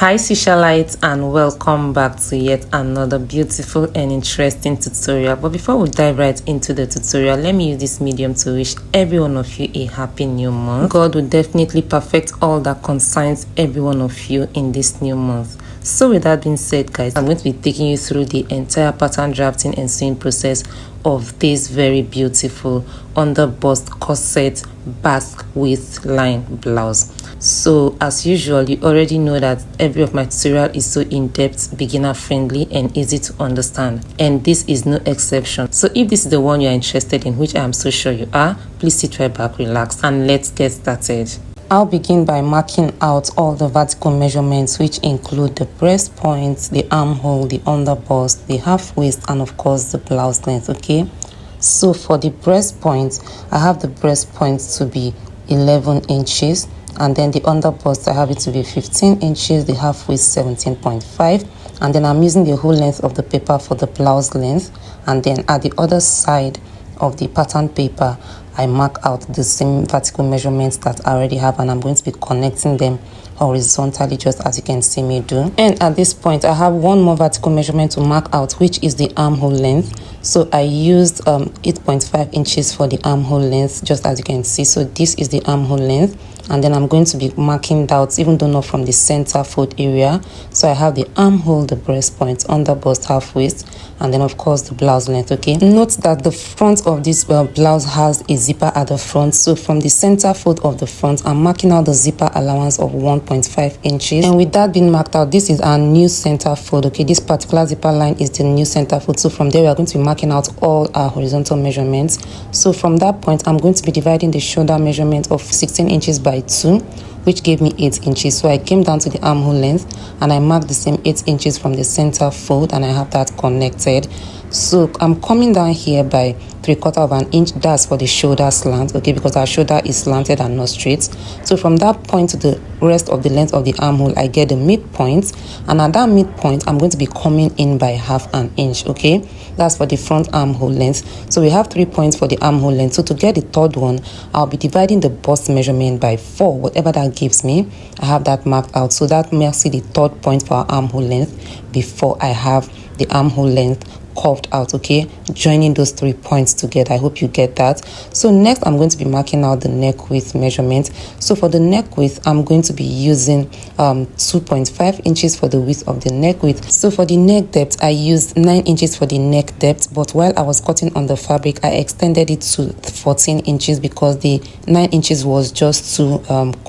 Hi socialites, and welcome back to yet another beautiful and interesting tutorial. But before we dive right into the tutorial, let me use this medium to wish every one of you a happy new month. God will definitely perfect all that concerns every one of you in this new month. So with that being said, guys, I'm going to be taking you through the entire pattern drafting and sewing process of this very beautiful underbust corset Basque waistline blouse. So as usual, you already know that every of my tutorial is so in-depth, beginner friendly and easy to understand, and this is no exception. So if this is the one you're interested in, which I am so sure you are, please sit right back, relax, and let's get started. I'll begin by marking out all the vertical measurements, which include the breast points, the armhole, the underbust, the half waist, and of course the blouse length. Okay, so for the breast points, I have the breast points to be 11 inches, and then the underbust I have it to be 15 inches, the half waist 17.5, and then I'm using the whole length of the paper for the blouse length. And then at the other side of the pattern paper, I mark out the same vertical measurements that I already have, and I'm going to be connecting them horizontally, just as you can see me do. And at this point, I have one more vertical measurement to mark out, which is the armhole length. So I used 8.5 inches for the armhole length, just as you can see. So this is the armhole length, and then I'm going to be marking out, even though not from the center fold area. So I have the armhole, the breast point, underbust, half waist, and then of course the blouse length. Okay, note that the front of this blouse has a zipper at the front. So from the center fold of the front, I'm marking out the zipper allowance of 1.5 inches. And with that being marked out, this is our new center fold. Okay, this particular zipper line is the new center fold. So from there, we are going to be marking out all our horizontal measurements. So from that point, I'm going to be dividing the shoulder measurement of 16 inches by 2, which gave me 8 inches. So I came down to the armhole length and I marked the same 8 inches from the center fold, and I have that connected. So I'm coming down here by 3/4 of an inch. That's for the shoulder slant, okay, because our shoulder is slanted and not straight. So from that point to the rest of the length of the armhole, I get the midpoint, and at that midpoint, I'm going to be coming in by half an inch. Okay, that's for the front armhole length. So we have 3 points for the armhole length. So to get the third one, I'll be dividing the bust measurement by 4, whatever that gives me. I have that marked out. So that makes it the third point for our armhole length before I have the armhole length curved out. Okay, joining those 3 points together. I hope you get that. So next, I'm going to be marking out the neck width measurement. So for the neck width, I'm going to be using 2.5 inches for the width of the neck width. So for the neck depth, I used 9 inches for the neck depth, but while I was cutting on the fabric, I extended it to 14 inches because the 9 inches was just too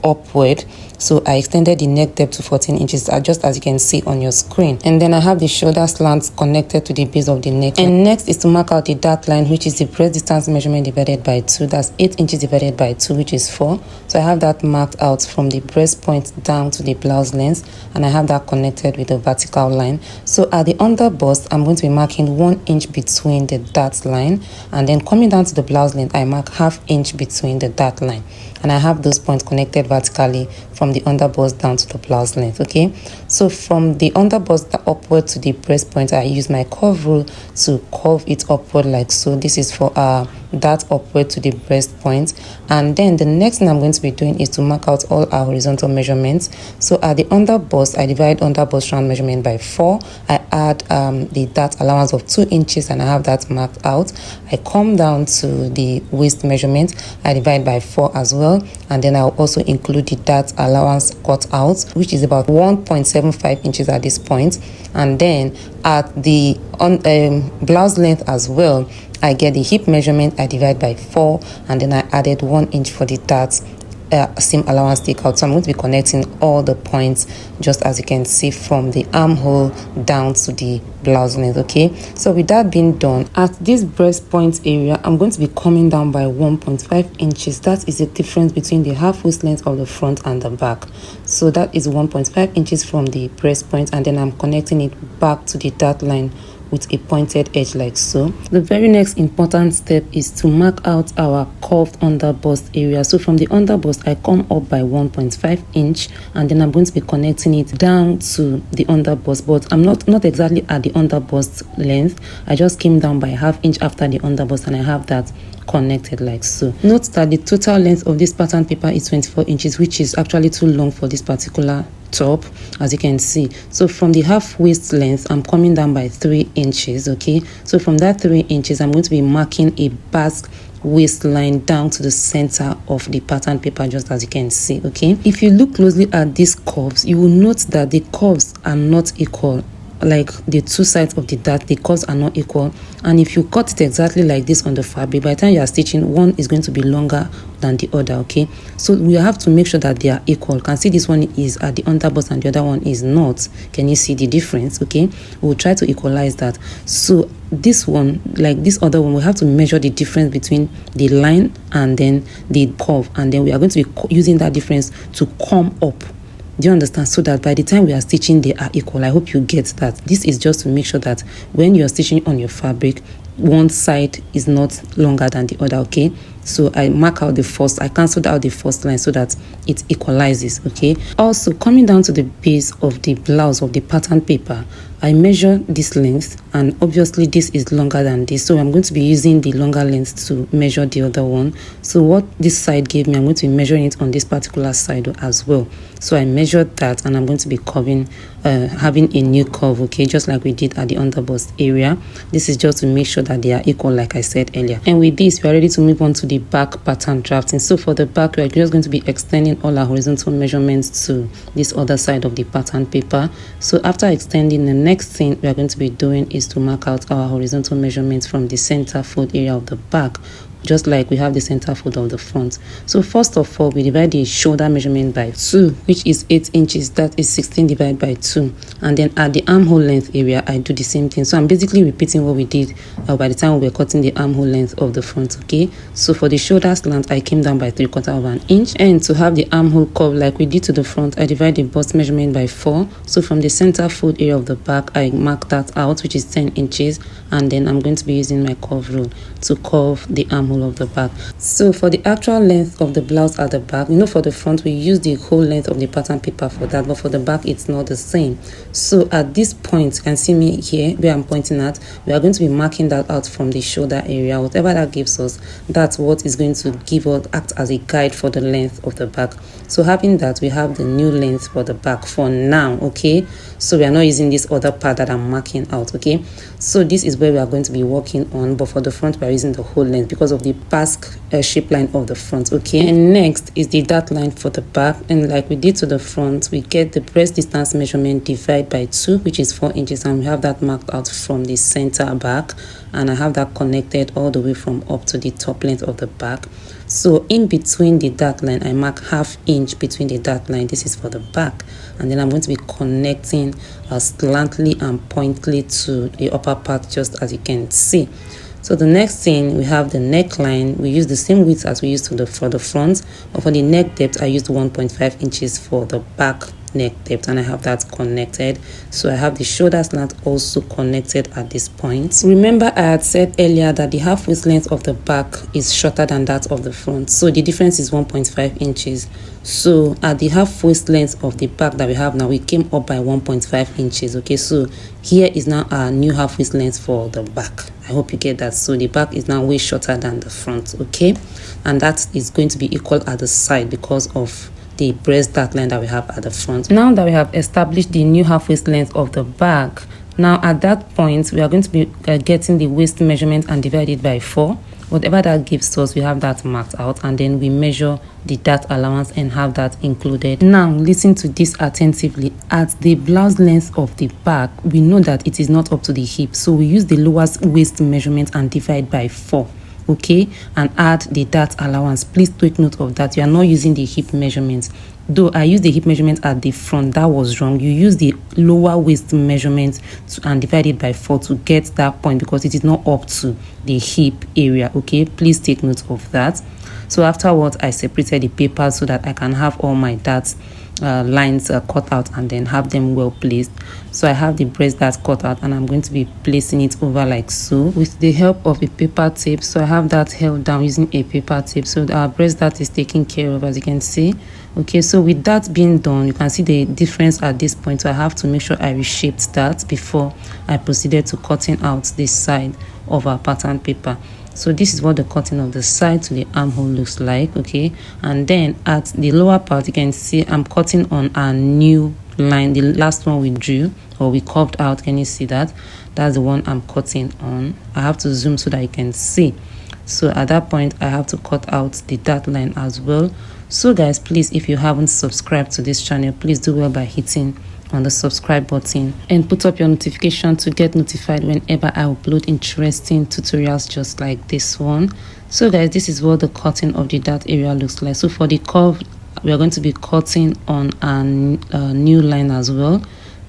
upward. So I extended the neck depth to 14 inches, just as you can see on your screen. And then I have the shoulder slants connected to the base of the neck. And next is to mark out the dart line, which is the breast distance measurement divided by 2. That's 8 inches divided by 2, which is 4. So I have that marked out from the breast point down to the blouse length, and I have that connected with the vertical line. So at the underbust, I'm going to be marking 1 inch between the dart line, and then coming down to the blouse length, I mark ½ inch between the dart line. And I have those points connected vertically from the underbust down to the blouse length. Okay, so from the underbust upward to the breast point, I use my curve rule to curve it upward like so. This is for that upward to the breast point. And then the next thing I'm going to be doing is to mark out all our horizontal measurements. So at the underbust, I divide underbust round measurement by 4. I add the dart allowance of 2 inches, and I have that marked out. I come down to the waist measurement, I divide by 4 as well, and then I'll also include the dart allowance cut out, which is about 1.75 inches at this point. And then at the blouse length as well, I get the hip measurement, I divide by 4, and then I added 1 inch for the dart seam allowance takeout. So I'm going to be connecting all the points, just as you can see, from the armhole down to the blouse length. Okay, so with that being done, at this breast point area, I'm going to be coming down by 1.5 inches. That is the difference between the half waist length of the front and the back. So that is 1.5 inches from the breast point, and then I'm connecting it back to the dart line with a pointed edge like so. The very next important step is to mark out our curved underbust area. So from the underbust, I come up by 1.5 inch, and then I'm going to be connecting it down to the underbust, but I'm not exactly at the underbust length. I just came down by ½ inch after the underbust, and I have that connected like so. Note that the total length of this pattern paper is 24 inches, which is actually too long for this particular top, as you can see. So from the half waist length, I'm coming down by 3 inches. Okay, so from that 3 inches, I'm going to be marking a basque waistline down to the center of the pattern paper, just as you can see. Okay, if you look closely at these curves, you will note that the curves are not equal. Like the two sides of the dart, the curves are not equal, and if you cut it exactly like this on the fabric, by the time you are stitching, one is going to be longer than the other. Okay, so we have to make sure that they are equal. You can see this one is at the underbust and the other one is not. Can you see the difference? Okay, we'll try to equalize that. So this one, like this other one, we have to measure the difference between the line and then the curve, and then we are going to be using that difference to come up. Do you understand? So that by the time we are stitching, they are equal. I hope you get that. This is just to make sure that when you're stitching on your fabric, one side is not longer than the other. Okay, so I mark out the first, I cancelled out the first line so that it equalizes. Okay, also coming down to the base of the blouse of the pattern paper, I measure this length, and obviously this is longer than this, so I'm going to be using the longer length to measure the other one. So what this side gave me, I'm going to be measuring it on this particular side as well. So I measured that, and I'm going to be curving, having a new curve. Okay, just like we did at the underbust area. This is just to make sure that they are equal, like I said earlier. And with this, we are ready to move on to the back pattern drafting. So for the back, we are just going to be extending all our horizontal measurements to this other side of the pattern paper. So after extending, the next thing we are going to be doing is to mark out our horizontal measurements from the center fold area of the back, just like we have the center fold of the front. So first of all, we divide the shoulder measurement by 2, which is 8 inches. That is 16 divided by 2. And then at the armhole length area, I do the same thing. So I'm basically repeating what we did by the time we were cutting the armhole length of the front. Okay, so for the shoulder slant, I came down by 3/4 of an inch. And to have the armhole curve like we did to the front, I divide the bust measurement by 4. So from the center fold area of the back, I mark that out, which is 10 inches. And then I'm going to be using my curve rule to curve the armhole of the back. So for the actual length of the blouse at the back, you know, for the front we use the whole length of the pattern paper for that, but for the back it's not the same. So at this point, you can see me here where I'm pointing at, we are going to be marking that out from the shoulder area. Whatever that gives us, that's what is going to give us, act as a guide for the length of the back. So having that, we have the new length for the back for now. Okay, so we are not using this other part that I'm marking out. Okay, so this is where we are going to be working on, but for the front we are using the whole length because of the Basque shape line of the front. Okay, and next is the dart line for the back, and like we did to the front, we get the breast distance measurement divided by 2, which is 4 inches, and we have that marked out from the center back, and I have that connected all the way from up to the top length of the back. So in between the dart line, I mark ½ inch between the dart line. This is for the back, and then I'm going to be connecting slantly and pointly to the upper part, just as you can see. So the next thing, we have the neckline. We use the same width as we used for the front, but for the neck depth, I used 1.5 inches for the back neck depth, and I have that connected. So I have the shoulder slant also connected at this point. Remember, I had said earlier that the half waist length of the back is shorter than that of the front, so the difference is 1.5 inches. So at the half waist length of the back that we have now, we came up by 1.5 inches. Okay, so here is now our new half waist length for the back. I hope you get that. So the back is now way shorter than the front. Okay, and that is going to be equal at the side because of the breast dart line that we have at the front. Now that we have established the new half waist length of the back, now at that point we are going to be getting the waist measurement and divide it by 4. Whatever that gives us, we have that marked out, and then we measure the dart allowance and have that included. Now listen to this attentively. At the blouse length of the back, we know that it is not up to the hip, so we use the lowest waist measurement and divide by 4. Okay, and add the dart allowance. Please take note of that. You are not using the hip measurements. Though I used the hip measurement at the front, that was wrong. You use the lower waist measurement and divide it by 4 to get that point, because it is not up to the hip area. Okay, please take note of that. So afterwards, I separated the paper so that I can have all my darts lines cut out and then have them well placed. So I have the breast dart cut out, and I'm going to be placing it over like so with the help of a paper tape. So I have that held down using a paper tape, so our breast dart is taken care of, as you can see. Okay, so with that being done, you can see the difference at this point. So I have to make sure I reshaped that before I proceeded to cutting out this side of our pattern paper. So this is what the cutting of the side to the armhole looks like. Okay, and then at the lower part, you can see I'm cutting on our new line, the last one we drew or we curved out. Can you see that? That's the one I'm cutting on. I have to zoom so that you can see. So at that point I have to cut out the dart line as well. So guys, please, if you haven't subscribed to this channel, please do well by hitting on the subscribe button and put up your notification to get notified whenever I upload interesting tutorials just like this one. So guys, this is what the cutting of the dart area looks like. So for the curve, we are going to be cutting on a new line as well.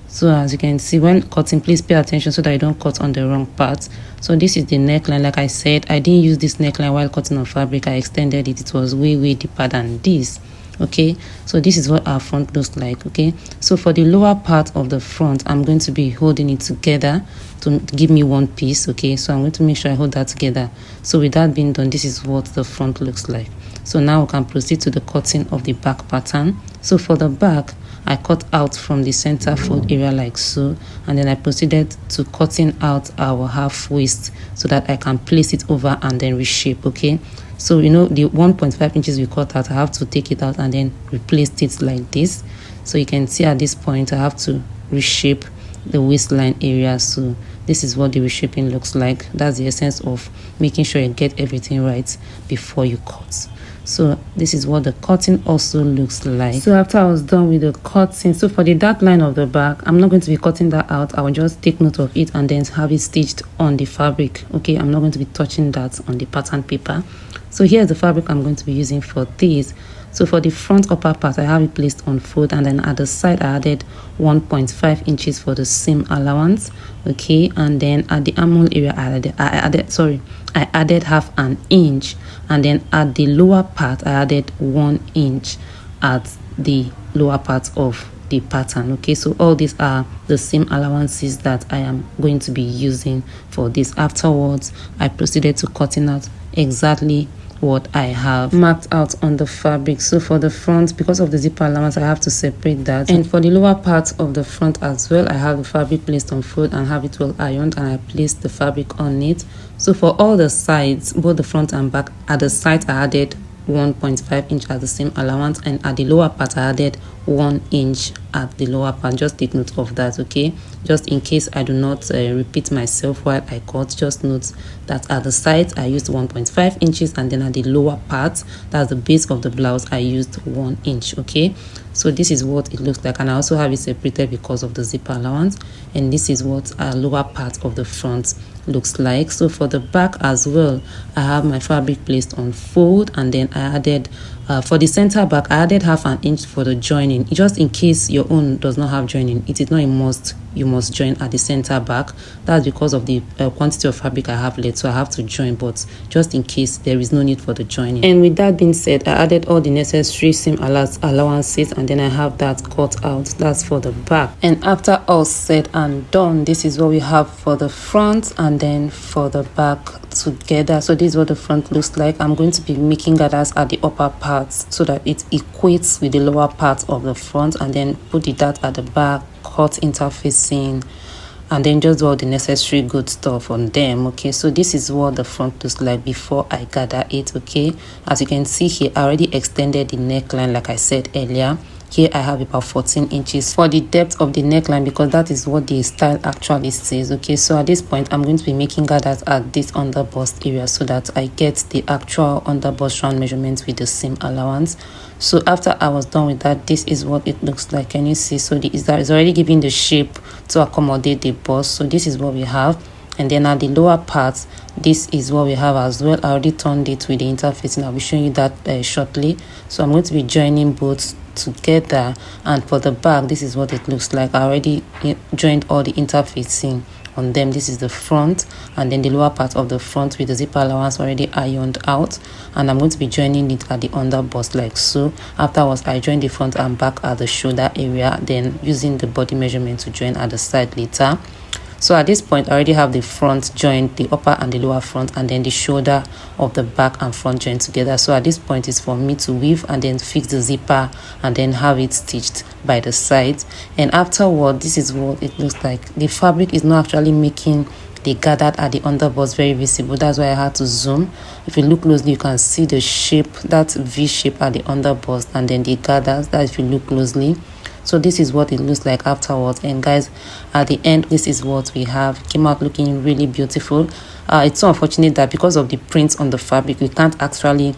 So as you can see, when cutting, please pay attention so that you don't cut on the wrong part. So this is the neckline. Like I said, I didn't use this neckline while cutting on fabric. I extended it. It was way deeper than this. Okay, so this is what our front looks like. Okay, so for the lower part of the front, I'm going to be holding it together to give me one piece. Okay, so I'm going to make sure I hold that together. So with that being done, this is what the front looks like. So now we can proceed to the cutting of the back pattern. So for the back, I cut out from the center fold area like so, and then I proceeded to cutting out our half waist so that I can place it over and then reshape. Okay, so you know the 1.5 inches we cut out, I have to take it out and then replace it like this. So you can see at this point I have to reshape the waistline area. So this is what the reshaping looks like. That's the essence of making sure you get everything right before you cut. So this is what the cutting also looks like. So after I was done with the cutting, so for the dart line of the back, I'm not going to be cutting that out. I will just take note of it and then have it stitched on the fabric. Okay, I'm not going to be touching that on the pattern paper. So here's the fabric I'm going to be using for this. So for the front upper part, I have it placed on fold, and then at the side I added 1.5 inches for the seam allowance. Okay, and then at the armhole area I added half an inch, and then at the lower part I added 1 inch at the lower part of the pattern. Okay, so all these are the seam allowances that I am going to be using for this. Afterwards, I proceeded to cutting out exactly what I have marked out on the fabric. So for the front, because of the zipper allowance, I have to separate that, and for the lower part of the front as well, I have the fabric placed on fold and have it well ironed, and I placed the fabric on it. So for all the sides, both the front and back, at the side I added 1.5 inch as the seam allowance, and at the lower part I added 1 inch at the lower part. Just take note of that. Okay, just in case I do not repeat myself while I cut, just note that at the sides I used 1.5 inches, and then at the lower part, that's the base of the blouse, I used 1 inch. Okay, so this is what it looks like, and I also have it separated because of the zipper allowance, and this is what our lower part of the front looks like. So for the back as well, I have my fabric placed on fold, and then I added for the center back, I added half an inch for the joining, just in case your own does not have joining. It is not a must you must join at the center back. That's because of the quantity of fabric I have left, so I have to join, but just in case there is no need for the joining. And with that being said, I added all the necessary seam allowances, and then I have that cut out. That's for the back. And after all said and done, this is what we have for the front and then for the back together. So this is what the front looks like. I'm going to be making gathers at the upper part so that it equates with the lower part of the front, and then put the dart at the back, cut interfacing, and then just do all the necessary good stuff on them. Okay, so this is what the front looks like before I gather it. Okay, as you can see here, I already extended the neckline like I said earlier. Here I have about 14 inches for the depth of the neckline, because that is what the style actually says. Okay, so at this point I'm going to be making gathers at this underbust area so that I get the actual underbust round measurements with the seam allowance. So after I was done with that, this is what it looks like. Can you see? So is already giving the shape to accommodate the bust. So this is what we have. And then at the lower part, this is what we have as well. I already turned it with the interfacing. I'll be showing you that shortly. So I'm going to be joining both together, and for the back, this is what it looks like. I already joined all the interfacing on them. This is the front, and then the lower part of the front with the zipper allowance already ironed out, and I'm going to be joining it at the underbust like so. Afterwards, I join the front and back at the shoulder area, then using the body measurement to join at the side later. So at this point, I already have the front joined, the upper and the lower front, and then the shoulder of the back and front joined together. So at this point, it's for me to weave and then fix the zipper and then have it stitched by the sides. And afterward, this is what it looks like. The fabric is not actually making the gathered at the underbust very visible. That's why I had to zoom. If you look closely, you can see the shape, that V shape at the underbust, and then the gathers, that if you look closely. So this is what it looks like afterwards. And guys, at the end, this is what we have. It came out looking really beautiful. It's so unfortunate that because of the print on the fabric, we can't actually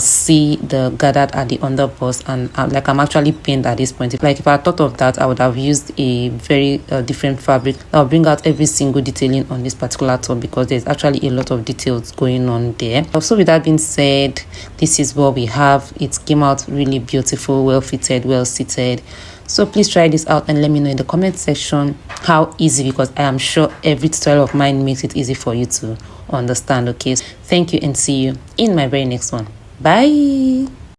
see the gathered at the underbust, and like I'm actually pained at this point. Like if I thought of that, I would have used a very different fabric that will bring out every single detailing on this particular top, because there's actually a lot of details going on there. So with that being said, this is what we have. It came out really beautiful, well fitted, well seated. So please try this out and let me know in the comment section how easy, because I am sure every tutorial of mine makes it easy for you to understand. Okay, thank you and see you in my very next one. Bye.